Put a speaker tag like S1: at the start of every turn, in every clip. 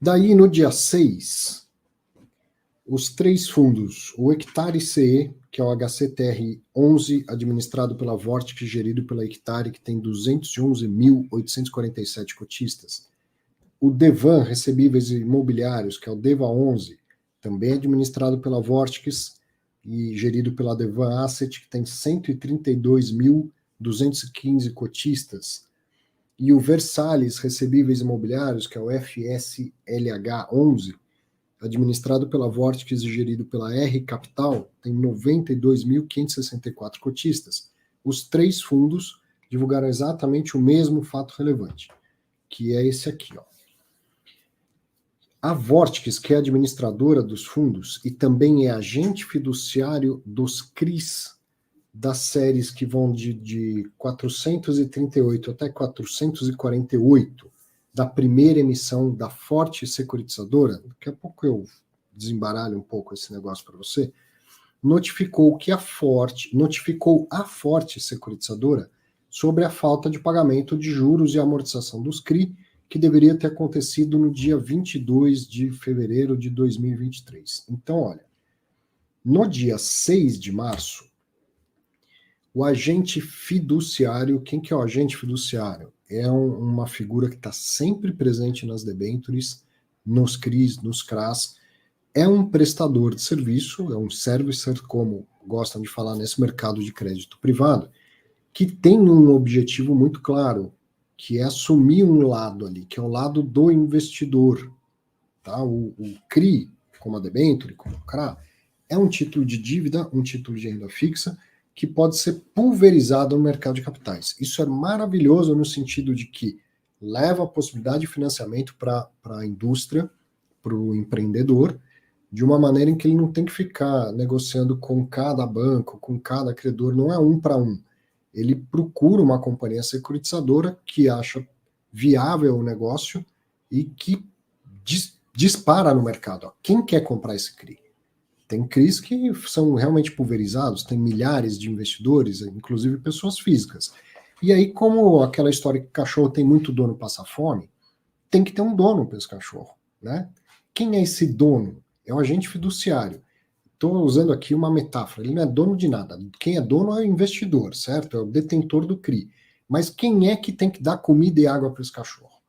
S1: Daí, no dia 6, os três fundos, o Hectare CE, que é o HCTR11, administrado pela Vortex, gerido pela Hectare, que tem 211.847 cotistas. O Devan, recebíveis imobiliários, que é o DEVA11, também administrado pela Vortex e gerido pela Devan Asset, que tem 132.215 cotistas. E o Versalhes, recebíveis imobiliários, que é o FSLH11, administrado pela Vortex e gerido pela R Capital, tem 92.564 cotistas. Os três fundos divulgaram exatamente o mesmo fato relevante, que é esse aqui, ó. A Vortex, que é administradora dos fundos e também é agente fiduciário dos CRIs, das séries que vão de 438 até 448, da primeira emissão da Forte Securitizadora, daqui a pouco eu desembaralho um pouco esse negócio para você, notificou a Forte Securitizadora sobre a falta de pagamento de juros e amortização dos CRI, que deveria ter acontecido no dia 22 de fevereiro de 2023. Então, olha, no dia 6 de março, o agente fiduciário, quem que é o agente fiduciário? É uma figura que está sempre presente nas debêntures, nos CRIs, nos CRAs, é um prestador de serviço, é um servicer, como gostam de falar nesse mercado de crédito privado, que tem um objetivo muito claro, que é assumir um lado ali, que é o lado do investidor. Tá? O CRI, como a debênture, como o CRA, é um título de dívida, um título de renda fixa, que pode ser pulverizado no mercado de capitais. Isso é maravilhoso no sentido de que leva a possibilidade de financiamento para a indústria, para o empreendedor, de uma maneira em que ele não tem que ficar negociando com cada banco, com cada credor, não é um para um. Ele procura uma companhia securitizadora que acha viável o negócio e que dispara no mercado. Ó, quem quer comprar esse CRI? Tem CRIs que são realmente pulverizados, tem milhares de investidores, inclusive pessoas físicas. E aí, como aquela história que cachorro tem muito dono passa fome, tem que ter um dono para esse cachorro, né? Quem é esse dono? É o agente fiduciário. Estou usando aqui uma metáfora, ele não é dono de nada. Quem é dono é o investidor, certo? É o detentor do CRI. Mas quem é que tem que dar comida e água para esse cachorro?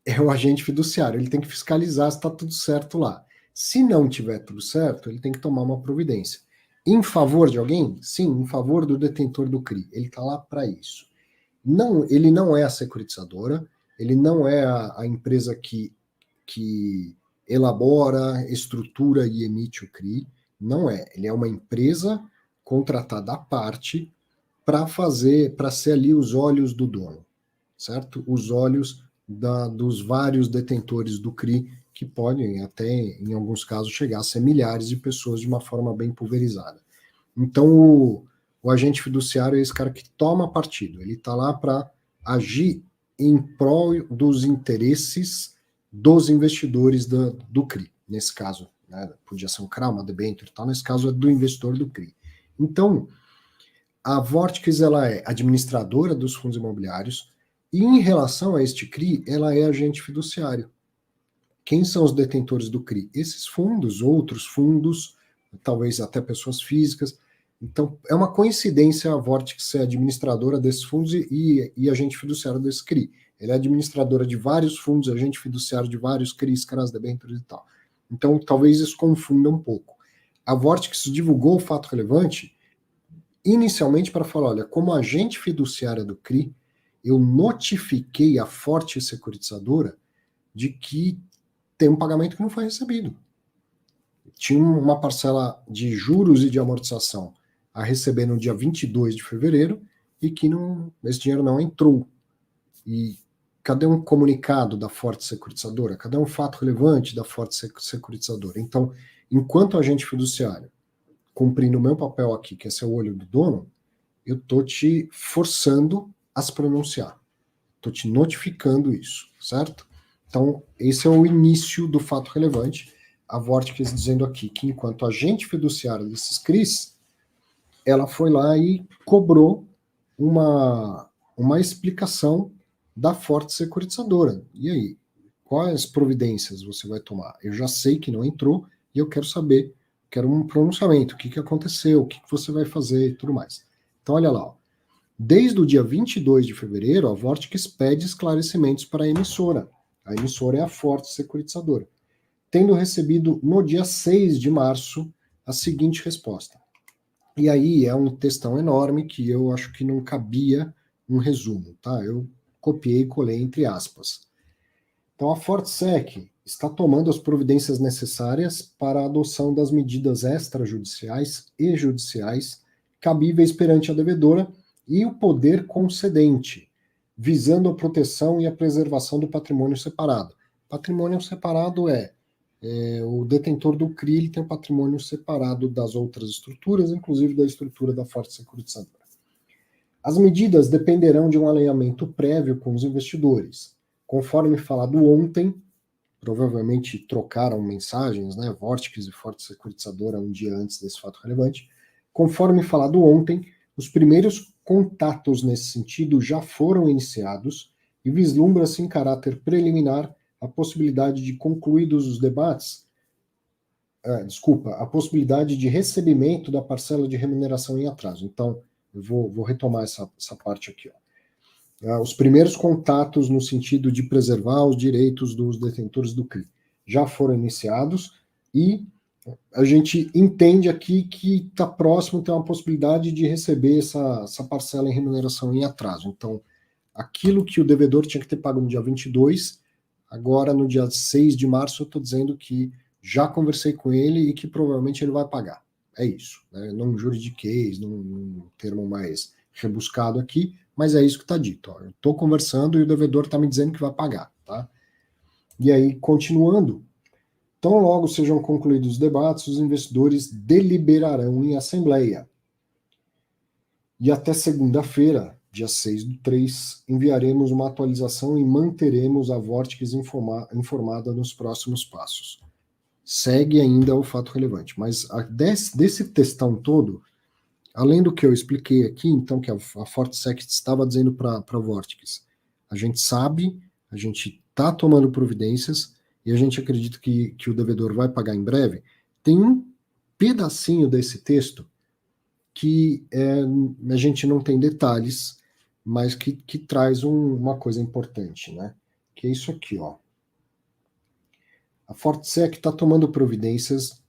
S1: É o agente fiduciário, ele tem que fiscalizar se está tudo certo lá. Se não tiver tudo certo, ele tem que tomar uma providência. Em favor de alguém? Sim, em favor do detentor do CRI. Ele está lá para isso. Não, ele não é a securitizadora, ele não é a empresa que elabora, estrutura e emite o CRI. Não é. Ele é uma empresa contratada à parte para ser ali os olhos do dono, certo? Os olhos dos vários detentores do CRI, que podem até, em alguns casos, chegar a ser milhares de pessoas de uma forma bem pulverizada. Então, o agente fiduciário é esse cara que toma partido, ele está lá para agir em prol dos interesses dos investidores do CRI, nesse caso, né, podia ser um CRA, uma debênture e tal, nesse caso é do investidor do CRI. Então, a Vortex, ela é administradora dos fundos imobiliários, e em relação a este CRI, ela é agente fiduciário. Quem são os detentores do CRI? Esses fundos, outros fundos, talvez até pessoas físicas. Então, é uma coincidência a Vortex ser administradora desses fundos e agente fiduciário desse CRI. Ele é administradora de vários fundos, agente fiduciário de vários CRIs, CRAs, debêntures e tal. Então, talvez isso confunda um pouco. A Vortex divulgou o fato relevante inicialmente para falar, olha, como agente fiduciária do CRI, eu notifiquei a Forte Securitizadora de que tem um pagamento que não foi recebido. Tinha uma parcela de juros e de amortização a receber no dia 22 de fevereiro e que esse dinheiro não entrou. E cadê um comunicado da Forte Securitizadora? Cadê um fato relevante da Forte Securitizadora? Então, enquanto agente fiduciário, cumprindo o meu papel aqui, que é ser o olho do dono, eu estou te forçando a se pronunciar. Estou te notificando isso, certo? Então, esse é o início do fato relevante. A Vortex dizendo aqui que, enquanto agente fiduciário desses CRIs, ela foi lá e cobrou uma explicação da Forte Securitizadora. E aí? quais providências você vai tomar? Eu já sei que não entrou e eu quero saber, quero um pronunciamento, o que aconteceu, o que você vai fazer e tudo mais. Então, olha lá, ó. Desde o dia 22 de fevereiro, a Vortex pede esclarecimentos para a emissora. A emissora é a Forte Securitizadora. Tendo recebido no dia 6 de março a seguinte resposta. E aí é um textão enorme que eu acho que não cabia um resumo, tá? Eu copiei e colei entre aspas. Então a ForteSec está tomando as providências necessárias para a adoção das medidas extrajudiciais e judiciais cabíveis perante a devedora e o poder concedente, visando a proteção e a preservação do patrimônio separado. Patrimônio separado o detentor do CRI ele tem um patrimônio separado das outras estruturas, inclusive da estrutura da Forte Securitizadora. As medidas dependerão de um alinhamento prévio com os investidores. Conforme falado ontem, provavelmente trocaram mensagens, né, Vortex e Forte Securitizadora um dia antes desse fato relevante. Conforme falado ontem, os primeiros contatos nesse sentido já foram iniciados e vislumbra-se em caráter preliminar a possibilidade de concluídos os debates, a possibilidade de recebimento da parcela de remuneração em atraso. Então, eu vou retomar essa parte aqui. Ó. Os primeiros contatos no sentido de preservar os direitos dos detentores do CRI já foram iniciados e a gente entende aqui que está próximo, tem uma possibilidade de receber essa parcela em remuneração em atraso. Então, aquilo que o devedor tinha que ter pago no dia 22, agora no dia 6 de março eu estou dizendo que já conversei com ele e que provavelmente ele vai pagar. É isso, né? Não juridiquês, num termo mais rebuscado aqui, mas é isso que está dito. Ó. Eu estou conversando e o devedor está me dizendo que vai pagar. Tá? E aí, continuando, tão logo sejam concluídos os debates, os investidores deliberarão em assembleia. E até segunda-feira, dia 6/3, enviaremos uma atualização e manteremos a Vortex informada nos próximos passos. Segue ainda o fato relevante, mas desse textão todo, além do que eu expliquei aqui, então, que a ForteSec estava dizendo para a Vortex, a gente sabe, a gente está tomando providências e a gente acredita que o devedor vai pagar em breve, tem um pedacinho desse texto que a gente não tem detalhes, mas que traz uma coisa importante, né? Que é isso aqui, ó. A ForteSec está tomando providências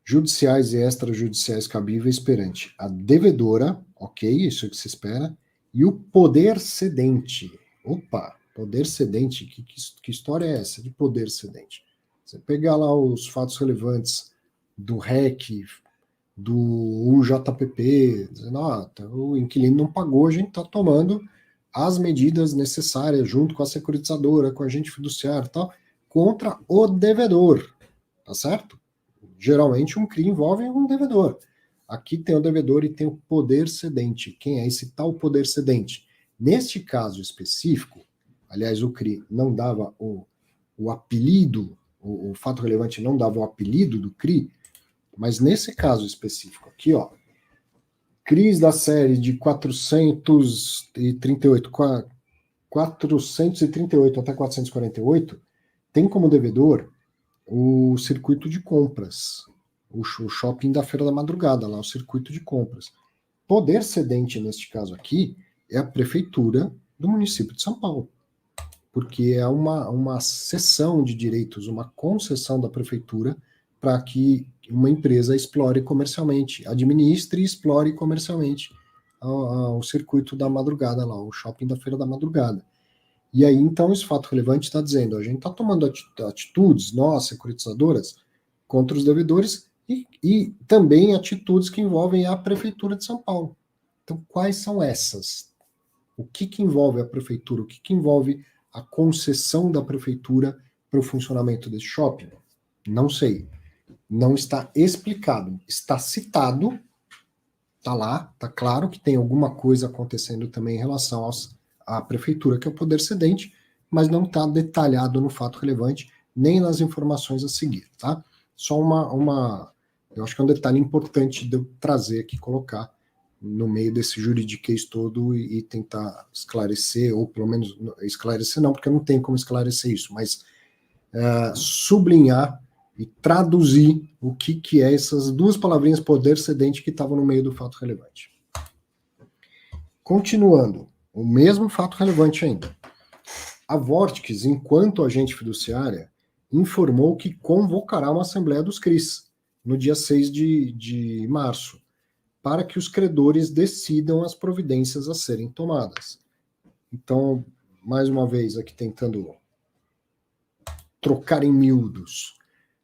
S1: judiciais e extrajudiciais cabíveis perante a devedora, ok, isso é o que se espera, e o poder cedente. Opa, poder cedente, que história é essa de poder cedente? Você pegar lá os fatos relevantes do REC, do UJPP, dizendo, o inquilino não pagou, a gente está tomando as medidas necessárias junto com a securitizadora, com a agente fiduciário e tal, contra o devedor, tá certo? Geralmente um CRI envolve um devedor. Aqui tem o devedor e tem o poder cedente. Quem é esse tal poder cedente? Neste caso específico, aliás, o CRI não dava o apelido, o fato relevante não dava o apelido do CRI, mas nesse caso específico aqui, ó, CRIs da série de 438 até 448 tem como devedor o circuito de compras, o shopping da Feira da Madrugada, lá o circuito de compras. Poder cedente, neste caso aqui, é a prefeitura do município de São Paulo, porque é uma cessão de direitos, uma concessão da prefeitura para que uma empresa explore comercialmente, administre e explore comercialmente o circuito da madrugada lá, o shopping da Feira da Madrugada. E aí, então, esse fato relevante está dizendo, a gente está tomando atitudes, nós, securitizadoras, contra os devedores e também atitudes que envolvem a Prefeitura de São Paulo. Então, quais são essas? O que envolve a Prefeitura? O que envolve a concessão da Prefeitura para o funcionamento desse shopping? Não sei. Não está explicado. Está citado, está lá, está claro que tem alguma coisa acontecendo também em relação à prefeitura, que é o poder cedente, mas não está detalhado no fato relevante, nem nas informações a seguir, tá? Só eu acho que é um detalhe importante de eu trazer aqui, colocar, no meio desse juridiquês todo e tentar esclarecer, ou pelo menos esclarecer não, porque não tem como esclarecer isso, mas sublinhar e traduzir o que é essas duas palavrinhas poder cedente que estavam no meio do fato relevante. Continuando, o mesmo fato relevante ainda. A Vortex, enquanto agente fiduciária, informou que convocará uma Assembleia dos CRIs no dia 6 de março, para que os credores decidam as providências a serem tomadas. Então, mais uma vez, aqui tentando trocar em miúdos.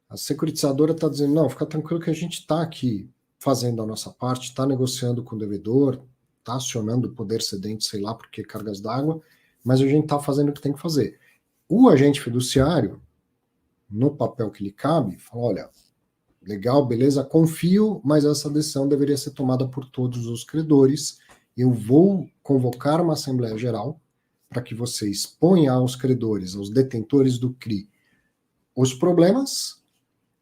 S1: A securitizadora está dizendo, não, fica tranquilo que a gente está aqui fazendo a nossa parte, está negociando com o devedor, está acionando o poder cedente, sei lá por que cargas d'água, mas a gente está fazendo o que tem que fazer. O agente fiduciário, no papel que lhe cabe, fala, olha, legal, beleza, confio, mas essa decisão deveria ser tomada por todos os credores. Eu vou convocar uma Assembleia Geral para que você exponha aos credores, aos detentores do CRI, os problemas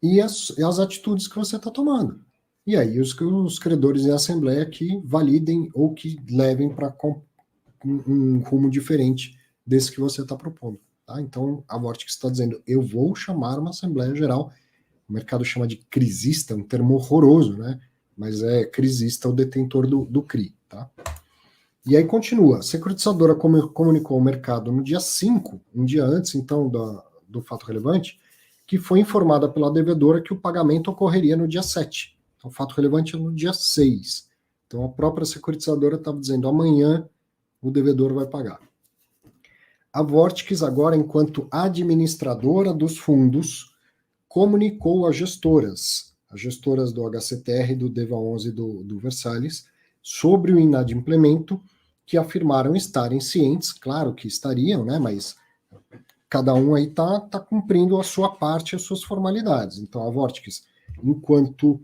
S1: e as atitudes que você está tomando. E aí os credores em Assembleia que validem ou que levem para um rumo diferente desse que você está propondo. Tá? Então, a Vortex está dizendo, eu vou chamar uma Assembleia Geral. O mercado chama de crisista, um termo horroroso, né? Mas é crisista o detentor do CRI, tá? E aí continua, a securitizadora comunicou ao mercado no dia 5, um dia antes, então, do fato relevante, que foi informada pela devedora que o pagamento ocorreria no dia 7. Então, o fato relevante é no dia 6. Então, a própria securitizadora estava dizendo, amanhã o devedor vai pagar. A Vortex, agora, enquanto administradora dos fundos, comunicou às gestoras do HCTR, do DEVA 11 do Versalhes, sobre o inadimplemento, que afirmaram estarem cientes, claro que estariam, né, mas cada um aí tá cumprindo a sua parte, as suas formalidades. Então a Vortex, enquanto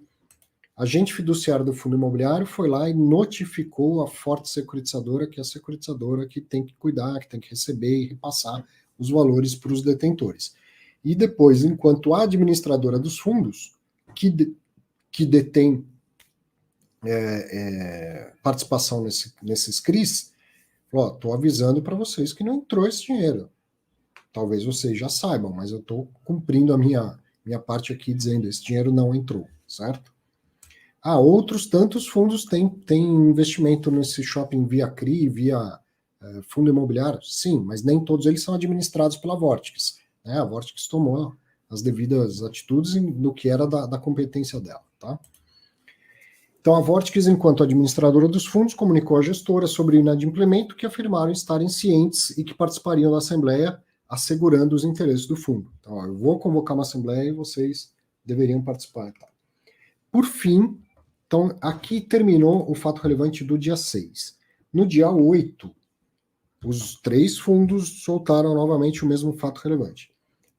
S1: agente fiduciário do fundo imobiliário, foi lá e notificou a forte securitizadora, que é a securitizadora que tem que cuidar, que tem que receber e repassar os valores para os detentores. E depois, enquanto administradora dos fundos, que detém participação nesses CRIs, falou, estou avisando para vocês que não entrou esse dinheiro. Talvez vocês já saibam, mas eu estou cumprindo a minha parte aqui, dizendo esse dinheiro não entrou, certo? Outros tantos fundos têm investimento nesse shopping via CRI, via fundo imobiliário? Sim, mas nem todos eles são administrados pela Vortex. Né? A Vortex tomou as devidas atitudes no que era da competência dela. Tá? Então, a Vortex, enquanto administradora dos fundos, comunicou à gestora sobre o inadimplemento, que afirmaram estarem cientes e que participariam da Assembleia, assegurando os interesses do fundo. Então, eu vou convocar uma Assembleia e vocês deveriam participar. Tá? Por fim, então, aqui terminou o fato relevante do dia 6. No dia 8, os 3 fundos soltaram novamente o mesmo fato relevante.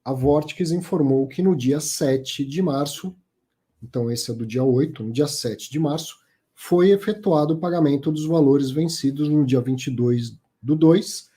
S1: A Vortex informou que no dia 7 de março, então esse é do dia 8, no dia 7 de março, foi efetuado o pagamento dos valores vencidos no dia 22/2,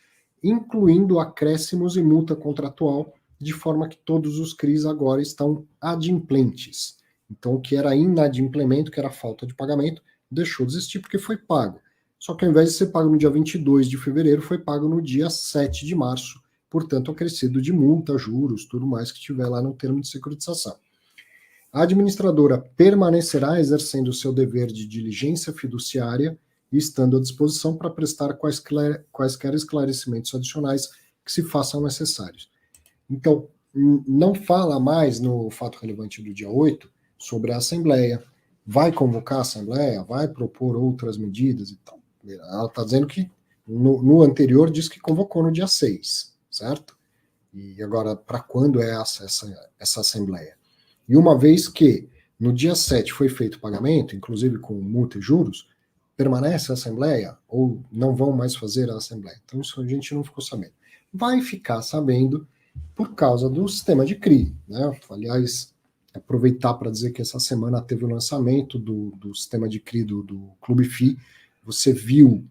S1: incluindo acréscimos e multa contratual, de forma que todos os CRIs agora estão adimplentes. Então, o que era inadimplemento, que era falta de pagamento, deixou de existir porque foi pago. Só que ao invés de ser pago no dia 22 de fevereiro, foi pago no dia 7 de março, portanto, acrescido de multa, juros, tudo mais que tiver lá no termo de securitização. A administradora permanecerá exercendo o seu dever de diligência fiduciária e estando à disposição para prestar quaisquer esclarecimentos adicionais que se façam necessários. Então, não fala mais no fato relevante do dia 8 sobre a Assembleia, vai convocar a Assembleia, vai propor outras medidas e tal. Ela está dizendo que no anterior diz que convocou no dia 6, certo? E agora, para quando é essa Assembleia? E uma vez que no dia 7 foi feito o pagamento, inclusive com multa e juros, permanece a Assembleia ou não vão mais fazer a Assembleia? Então isso a gente não ficou sabendo. Vai ficar sabendo por causa do sistema de CRI, né? Aliás, aproveitar para dizer que essa semana teve o lançamento do sistema de CRI do Clube FI. Você viu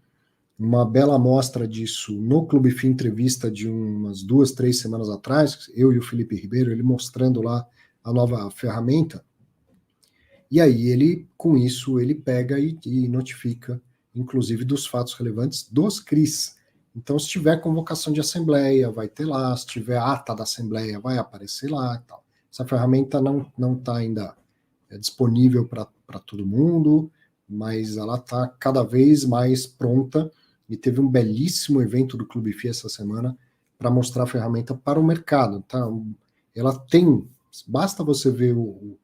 S1: uma bela amostra disso no Clube FI entrevista de umas 2, 3 semanas atrás, eu e o Felipe Ribeiro, ele mostrando lá a nova ferramenta. E aí ele, com isso, ele pega e notifica, inclusive, dos fatos relevantes dos CRIs. Então, se tiver convocação de assembleia, vai ter lá, se tiver ata da assembleia, vai aparecer lá e tal. Essa ferramenta não está ainda disponível para todo mundo, mas ela está cada vez mais pronta, e teve um belíssimo evento do Clube FI essa semana para mostrar a ferramenta para o mercado. Tá? Ela tem, basta você ver o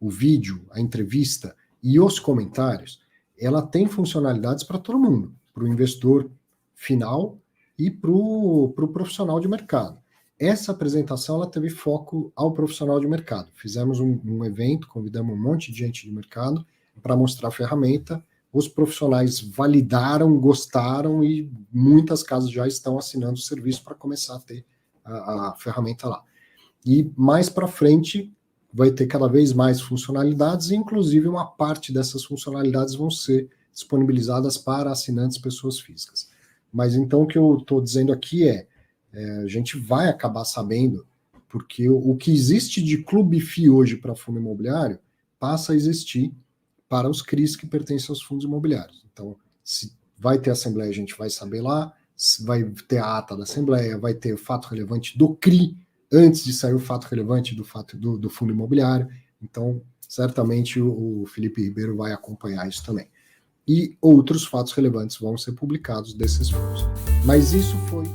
S1: vídeo, a entrevista e os comentários, ela tem funcionalidades para todo mundo, para o investidor final e para o profissional de mercado. Essa apresentação ela teve foco ao profissional de mercado. Fizemos um evento, convidamos um monte de gente de mercado para mostrar a ferramenta. Os profissionais validaram, gostaram e muitas casas já estão assinando o serviço para começar a ter a ferramenta lá. E mais para frente vai ter cada vez mais funcionalidades, e inclusive uma parte dessas funcionalidades vão ser disponibilizadas para assinantes pessoas físicas. Mas então o que eu estou dizendo aqui a gente vai acabar sabendo, porque o que existe de clube FI hoje para fundo imobiliário passa a existir para os CRIs que pertencem aos fundos imobiliários. Então, se vai ter assembleia, a gente vai saber lá, vai ter a ata da assembleia, vai ter o fato relevante do CRI, antes de sair o fato relevante do fundo imobiliário. Então, certamente o Felipe Ribeiro vai acompanhar isso também. E outros fatos relevantes vão ser publicados desses fundos. Mas isso foi